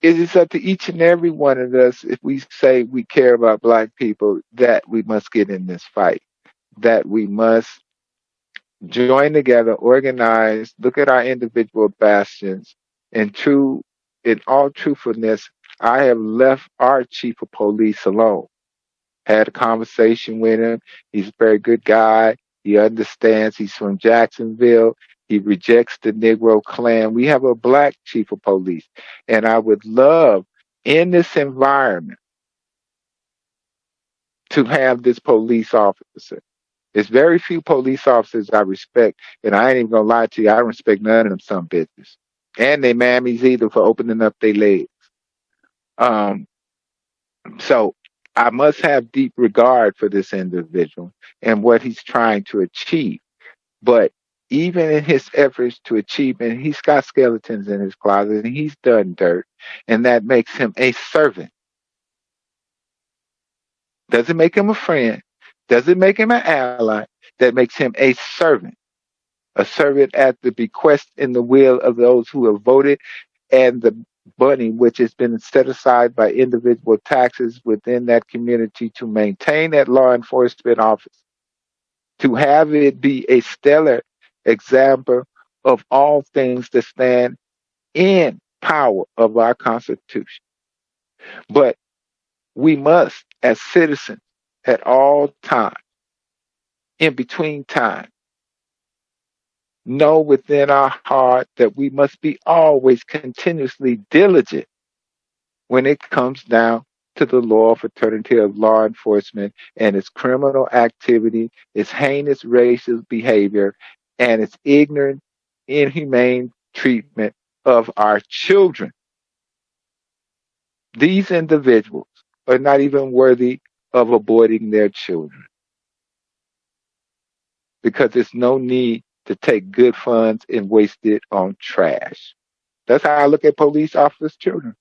A: it is up to each and every one of us, if we say we care about Black people, that we must get in this fight, that we must join together, organize, look at our individual bastions. In all truthfulness, I have left our chief of police alone. Had a conversation with him. He's a very good guy. He understands. He's from Jacksonville. He rejects the Negro Klan. We have a Black chief of police. And I would love, in this environment, to have this police officer. There's very few police officers I respect, and I ain't even gonna lie to you, I don't respect none of them some bitches. And they mammies either for opening up their legs. So I must have deep regard for this individual and what he's trying to achieve. But even in his efforts to achieve, and he's got skeletons in his closet and he's done dirt, and that makes him a servant. Doesn't make him a friend, doesn't make him an ally, that makes him a servant at the bequest and the will of those who have voted, and the money which has been set aside by individual taxes within that community to maintain that law enforcement office, to have it be a stellar example of all things that stand in power of our Constitution. But we must, as citizens, at all times, in between time, know within our heart that we must be always continuously diligent when it comes down to the law fraternity of law enforcement and its criminal activity, its heinous racist behavior, and its ignorant, inhumane treatment of our children. These individuals are not even worthy of aborting their children, because there's no need to take good funds and waste it on trash. That's how I look at police officers' children.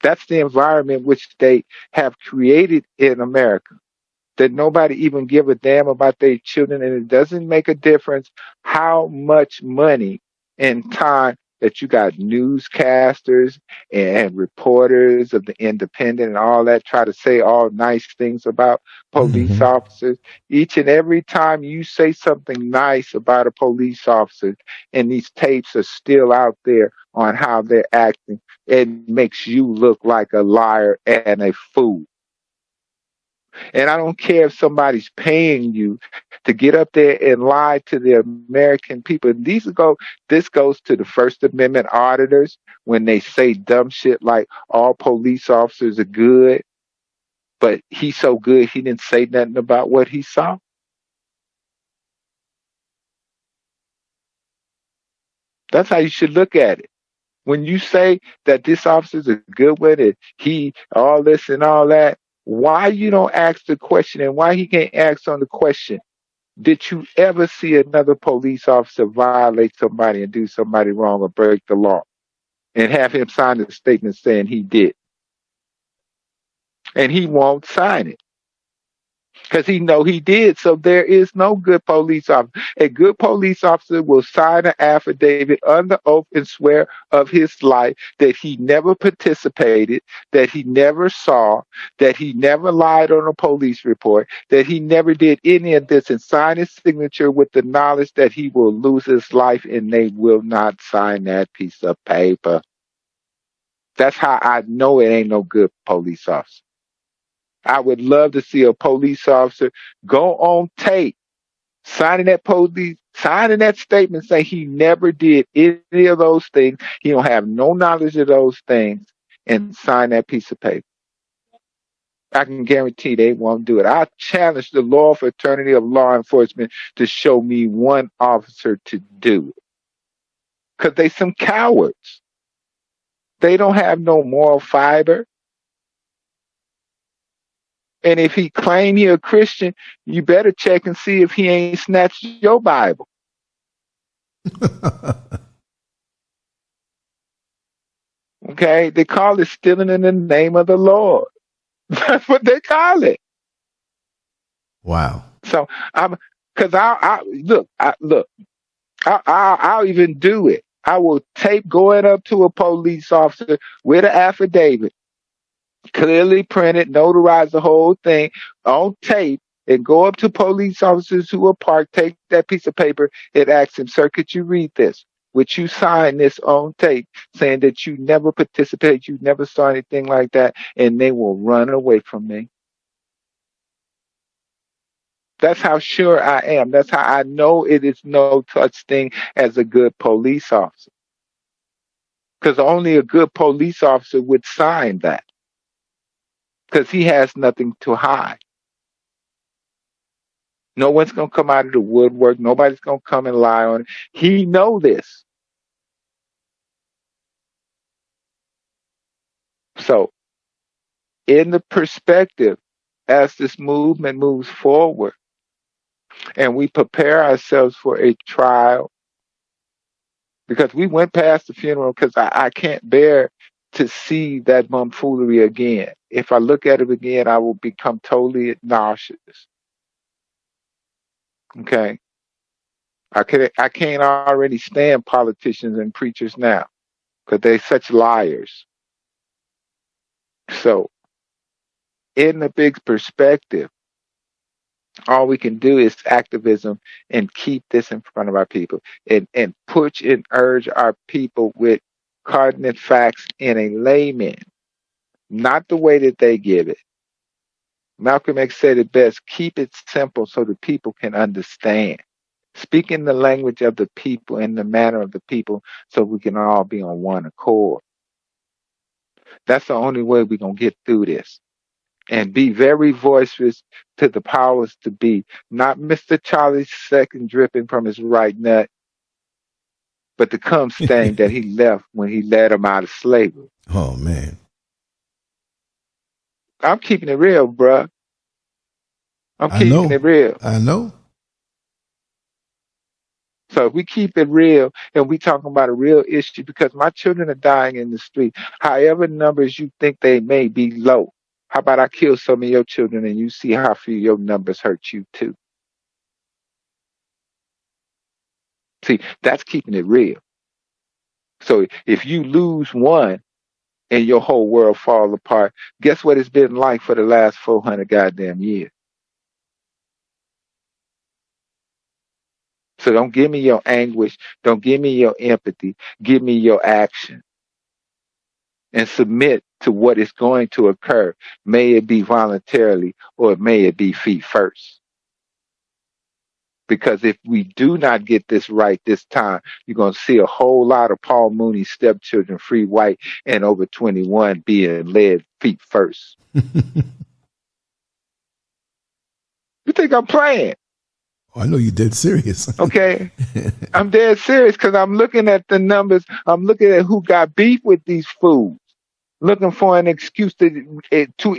A: That's the environment which they have created in America, that nobody even give a damn about their children, and it doesn't make a difference how much money and time that you got newscasters and reporters of the Independent and all that try to say all nice things about police officers. Each and every time you say something nice about a police officer, and these tapes are still out there on how they're acting, it makes you look like a liar and a fool. And I don't care if somebody's paying you to get up there and lie to the American people. This goes to the First Amendment auditors when they say dumb shit like all police officers are good, but he's so good he didn't say nothing about what he saw. That's how you should look at it. When you say that this officer's a good one and he all this and all that, why you don't ask the question, and why he can't ask on the question, did you ever see another police officer violate somebody and do somebody wrong or break the law? And have him sign a statement saying he did. And he won't sign it. Because he know he did. So there is no good police officer. A good police officer will sign an affidavit under oath and swear of his life that he never participated, that he never saw, that he never lied on a police report, that he never did any of this, and sign his signature with the knowledge that he will lose his life, and they will not sign that piece of paper. That's how I know it ain't no good police officer. I would love to see a police officer go on tape, signing that statement saying he never did any of those things. He don't have no knowledge of those things, and sign that piece of paper. I can guarantee they won't do it. I challenge the law fraternity of law enforcement to show me one officer to do it. Because they some cowards. They don't have no moral fiber. And if he claim he a Christian, you better check and see if he ain't snatched your Bible. Okay? They call it stealing in the name of the Lord. That's what they call it.
B: Wow.
A: So I'll even do it. I will tape going up to a police officer with an affidavit, clearly printed, notarize the whole thing on tape, and go up to police officers who are parked, take that piece of paper and ask him, sir, could you read this? Would you sign this on tape saying that you never participated, you never saw anything like that? And they will run away from me. That's how sure I am. That's how I know it is no such thing as a good police officer. Because only a good police officer would sign that. Because he has nothing to hide. No one's going to come out of the woodwork. Nobody's going to come and lie on it. He know this. So, in the perspective, as this movement moves forward, and we prepare ourselves for a trial, because we went past the funeral, because I can't bear to see that tomfoolery again. If I look at it again, I will become totally nauseous. Okay? I can't already stand politicians and preachers now, because they're such liars. So, in the big perspective, all we can do is activism and keep this in front of our people, and push and urge our people with coordinate facts in a layman, not the way that they give it. Malcolm X said it best, keep it simple so the people can understand. Speak in the language of the people, in the manner of the people, so we can all be on one accord. That's the only way we're going to get through this. And be very boisterous to the powers to be. Not Mr. Charlie II dripping from his right nut, but the cum stain that he left when he led him out of slavery.
B: Oh, man.
A: I'm keeping it real, bruh. I'm keeping it real.
B: I know.
A: So if we keep it real and we talking about a real issue, because my children are dying in the street, however numbers you think they may be low, how about I kill some of your children and you see how few your numbers hurt you too? See, that's keeping it real. So if you lose one and your whole world fall apart, guess what it's been like for the last 400 goddamn years? So don't give me your anguish. Don't give me your empathy. Give me your action. And submit to what is going to occur. May it be voluntarily or may it be feet first. Because if we do not get this right this time, you're going to see a whole lot of Paul Mooney stepchildren, free white and over 21 being led feet first. You think I'm playing?
B: I know you're dead serious.
A: Okay. I'm dead serious because I'm looking at the numbers. I'm looking at who got beef with these fools. looking for an excuse to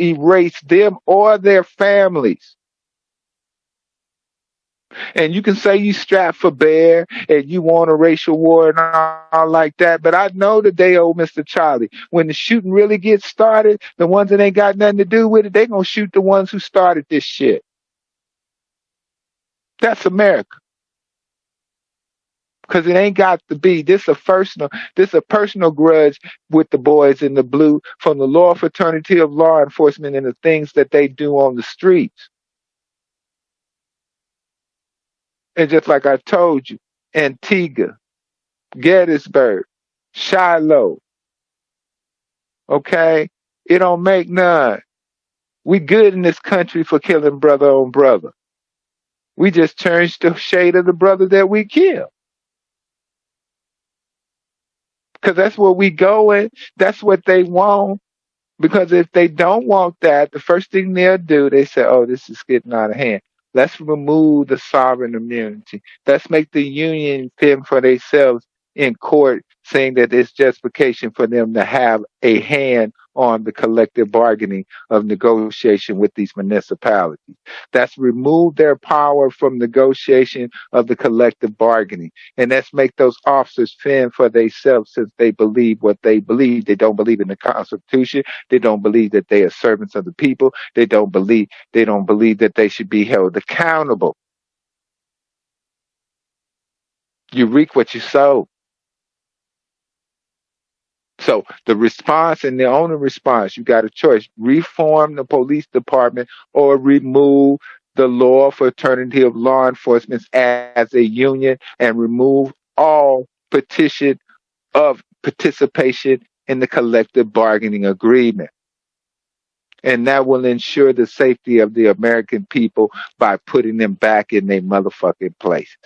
A: erase them or their families. And you can say you strapped for bear and you want a racial war and all like that, but I know the day old Mr. Charlie. When the shooting really gets started, the ones that ain't got nothing to do with it, they gonna shoot the ones who started this shit. That's America. Because it ain't got to be. This a personal grudge with the boys in the blue from the loyal fraternity of law enforcement and the things that they do on the streets. And just like I told you, Antigua, Gettysburg, Shiloh, okay? It don't make none. We good in this country for killing brother on brother. We just changed the shade of the brother that we kill. Because that's where we going. That's what they want. Because if they don't want that, the first thing they'll do, they say, oh, this is getting out of hand. Let's remove the sovereign immunity. Let's make the union fend for themselves in court, saying that it's justification for them to have a hand on the collective bargaining of negotiation with these municipalities. That's remove their power from negotiation of the collective bargaining. And let's make those officers fend for themselves since they believe what they believe. They don't believe in the Constitution. They don't believe that they are servants of the people. They don't believe that they should be held accountable. You reap what you sow. So the response and the only response, you got a choice. Reform the police department or remove the law fraternity of law enforcement as a union and remove all participation in the collective bargaining agreement. And that will ensure the safety of the American people by putting them back in their motherfucking places.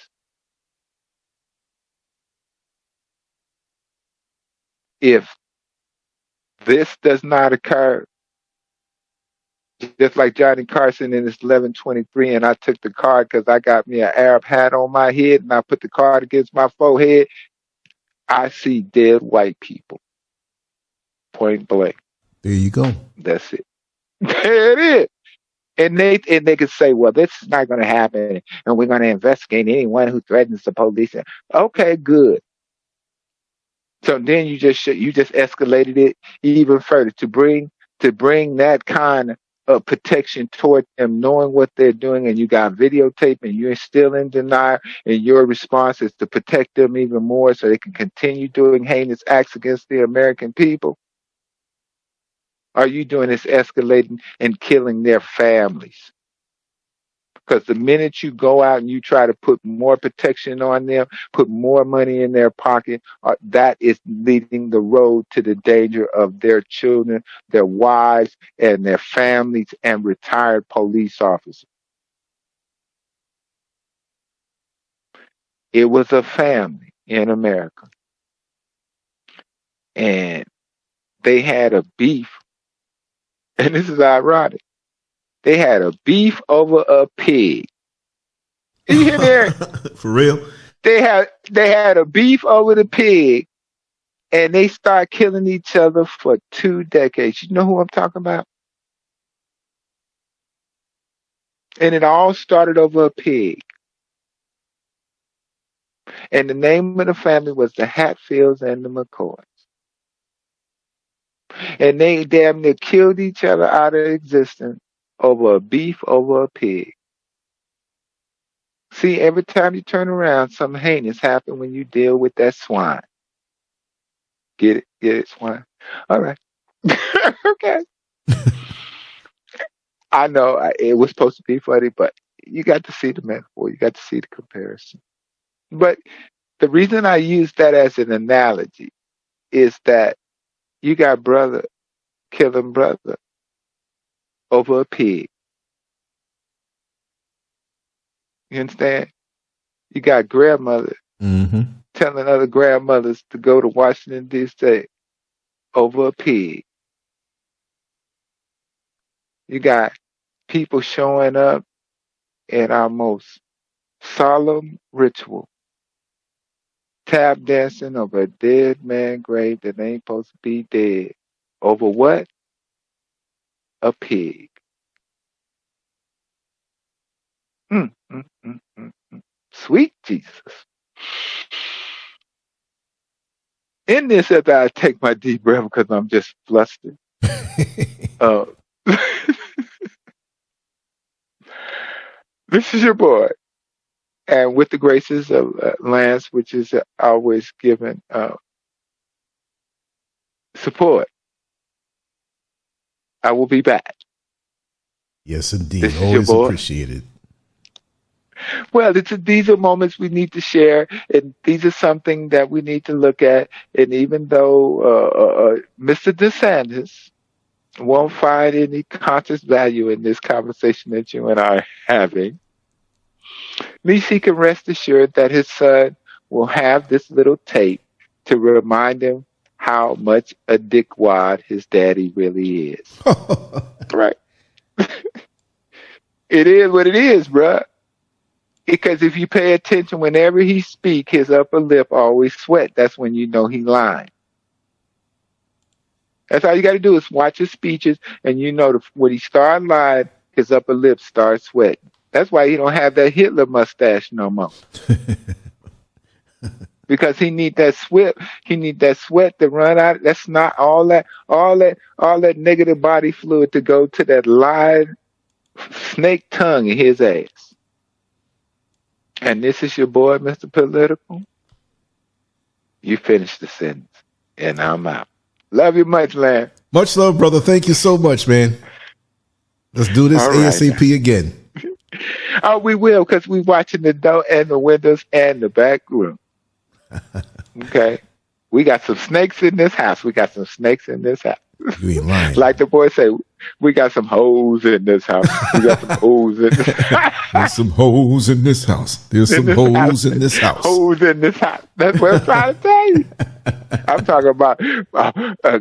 A: If this does not occur, just like Johnny Carson in his 1123, and I took the card because I got me an Arab hat on my head and I put the card against my forehead, I see dead white people. Point blank.
B: There you go.
A: That's it. There it is. And they could say, well, this is not going to happen, and we're going to investigate anyone who threatens the police. Okay, good. So then you just escalated it even further to bring that kind of protection toward them, knowing what they're doing, and you got videotape, and you're still in denial, and your response is to protect them even more so they can continue doing heinous acts against the American people. Are you doing this escalating and killing their families? Because the minute you go out and you try to put more protection on them, put more money in their pocket, that is leading the road to the danger of their children, their wives, and their families, and retired police officers. It was a family in America, and they had a beef, and this is ironic. They had a beef over a pig. You hear me?
B: For real?
A: They had a beef over the pig, and they start killing each other for 2 decades. You know who I'm talking about? And it all started over a pig. And the name of the family was the Hatfields and the McCoys. And they damn near killed each other out of existence over a beef over a pig. See, every time you turn around, something heinous happens when you deal with that swine. Get it? Get it, swine? All right. Okay. I know it was supposed to be funny, but you got to see the metaphor. You got to see the comparison. But the reason I use that as an analogy is that you got brother killing brother over a pig. You understand? You got grandmother telling other grandmothers to go to Washington, D.C. over a pig. You got people showing up in our most solemn ritual, tap dancing over a dead man grave that ain't supposed to be dead over what? A pig. Mm, mm, mm, mm, mm. Sweet Jesus. In this, as I take my deep breath because I'm just flustered. This is your boy. And with the graces of Lance, which is always given support, I will be back.
B: Yes, indeed. Always appreciated.
A: Well, these are moments we need to share, and these are something that we need to look at. And even though Mr. DeSantis won't find any conscious value in this conversation that you and I are having, at least he can rest assured that his son will have this little tape to remind him how much a dickwad his daddy really is. Right? It is what it is, bruh. Because if you pay attention, whenever he speaks, his upper lip always sweat. That's when you know he's lying. That's all you got to do is watch his speeches, and you know when he starts lying, his upper lip starts sweating. That's why he don't have that Hitler mustache no more. Because he need that sweat. He need that sweat to run out. That's not all that negative body fluid to go to that lying snake tongue in his ass. And this is your boy, Mr. Political. You finished the sentence, and I'm out. Love you much, Lamb.
B: Much love, brother. Thank you so much, man. Let's do this ASAP again.
A: Oh, we will, because we're watching the door and the windows and the back room. Okay? We got some snakes in this house. You ain't lying. Like the boy say, we got some hoes in this house. There's some hoes in this house.
B: Hoes in this house.
A: Hoes in this house. That's what I'm trying to tell you. I'm talking about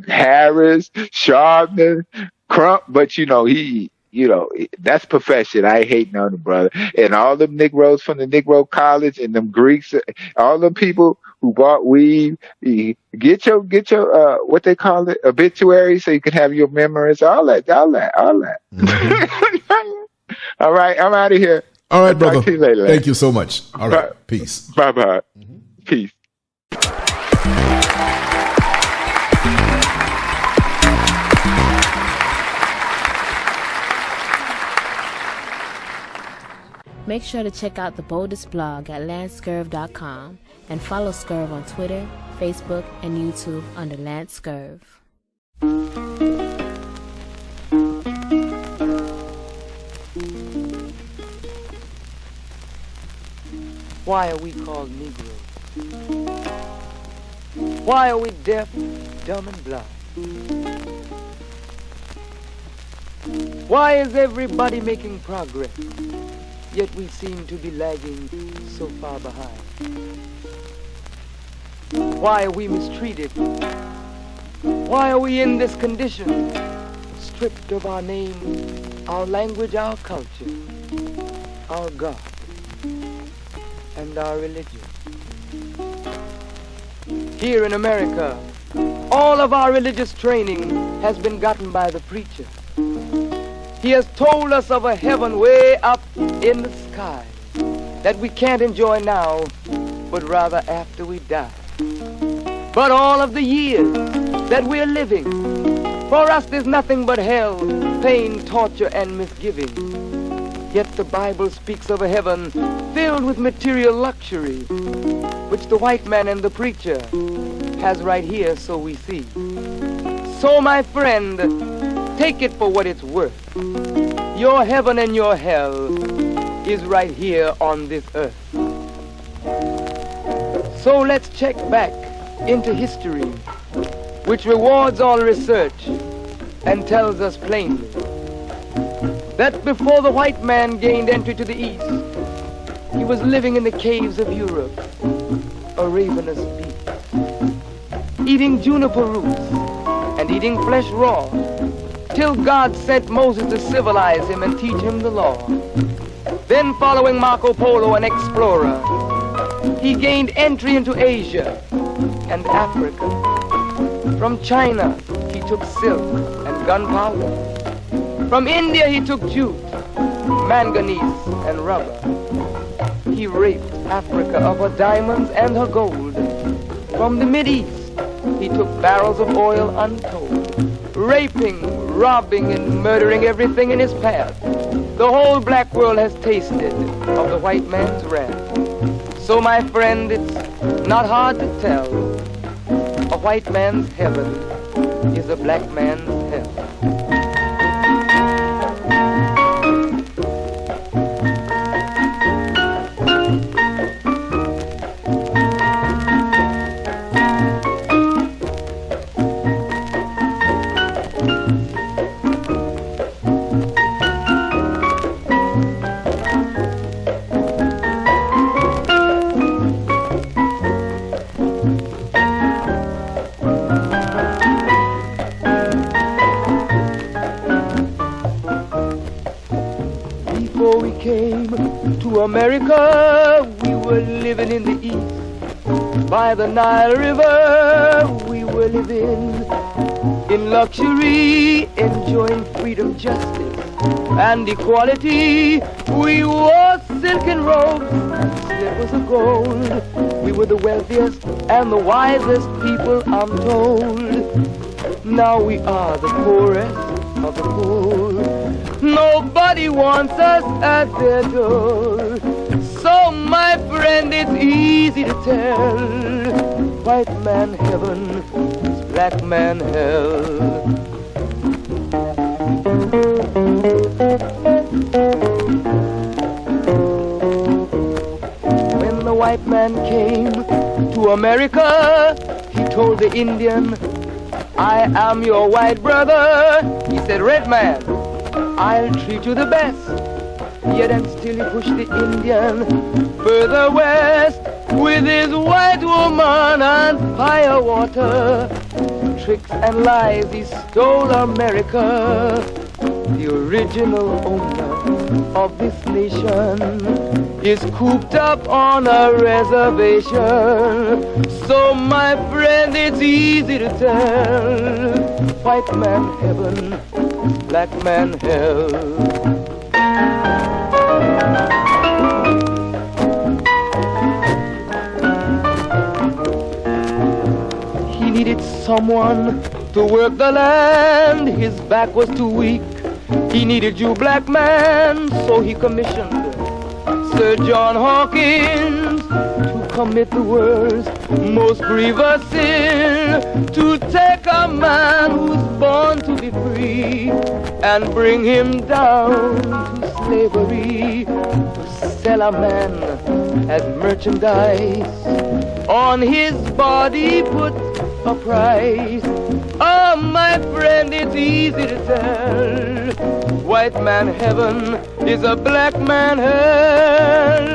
A: Harris, Sharpton, Crump, but that's profession. I ain't hating on the brother. And all them Negroes from the Negro College and them Greeks, all them people who bought weed, get your what they call it, obituary, so you can have your memories, all that. Mm-hmm. All right, I'm out of here.
B: All right, brother. Talk to you later. Thank you so much. All right, peace.
A: Bye-bye. Mm-hmm. Peace.
C: Make sure to check out the boldest blog at LANCESCURV.com and follow SCURV on Twitter, Facebook, and YouTube under LANCESCURV.
D: Why are we called Negroes? Why are we deaf, dumb, and blind? Why is everybody making progress, yet we seem to be lagging so far behind? Why are we mistreated? Why are we in this condition, stripped of our name, our language, our culture, our God, and our religion? Here in America, all of our religious training has been gotten by the preacher. He has told us of a heaven way up in the sky that we can't enjoy now, but rather after we die. But all of the years that we're living, for us there's nothing but hell, pain, torture, and misgiving. Yet the Bible speaks of a heaven filled with material luxury, which the white man and the preacher has right here, so we see. So my friend, take it for what it's worth. Your heaven and your hell is right here on this earth. So let's check back into history, which rewards all research and tells us plainly that before the white man gained entry to the East, he was living in the caves of Europe, a ravenous beast, eating juniper roots and eating flesh raw, till God sent Moses to civilize him and teach him the law. Then, following Marco Polo, an explorer, he gained entry into Asia and Africa. From China, he took silk and gunpowder. From India he took jute, manganese, and rubber. He raped Africa of her diamonds and her gold. From the Mideast he took barrels of oil untold, raping, robbing, and murdering everything in his path. The whole black world has tasted of the white man's wrath. So, my friend, it's not hard to tell. A white man's heaven is a black man's hell. America, we were living in the east. By the Nile River, we were living in luxury, enjoying freedom, justice, and equality. We wore silken robes and slippers of gold. We were the wealthiest and the wisest people, I'm told. Now we are the poorest of the poor. Nobody wants us at their door. So, my friend, it's easy to tell. White man heaven is black man hell. When the white man came to America, he told the Indian, I am your white brother. He said, red man, I'll treat you the best. Yet and still he pushed the Indian further west with his white woman and fire water. Tricks and lies, he stole America. The original owner of this nation is cooped up on a reservation. So, my friend, it's easy to tell. White man heaven, black man hell. He needed someone to work the land. His back was too weak. He needed you, black man, so he commissioned Sir John Hawkins to commit the world's most grievous sin, to take a man who's born to be free and bring him down to slavery, to sell a man as merchandise, on his body put a price. Oh, my friend, it's easy to tell. White man heaven is a black man hell.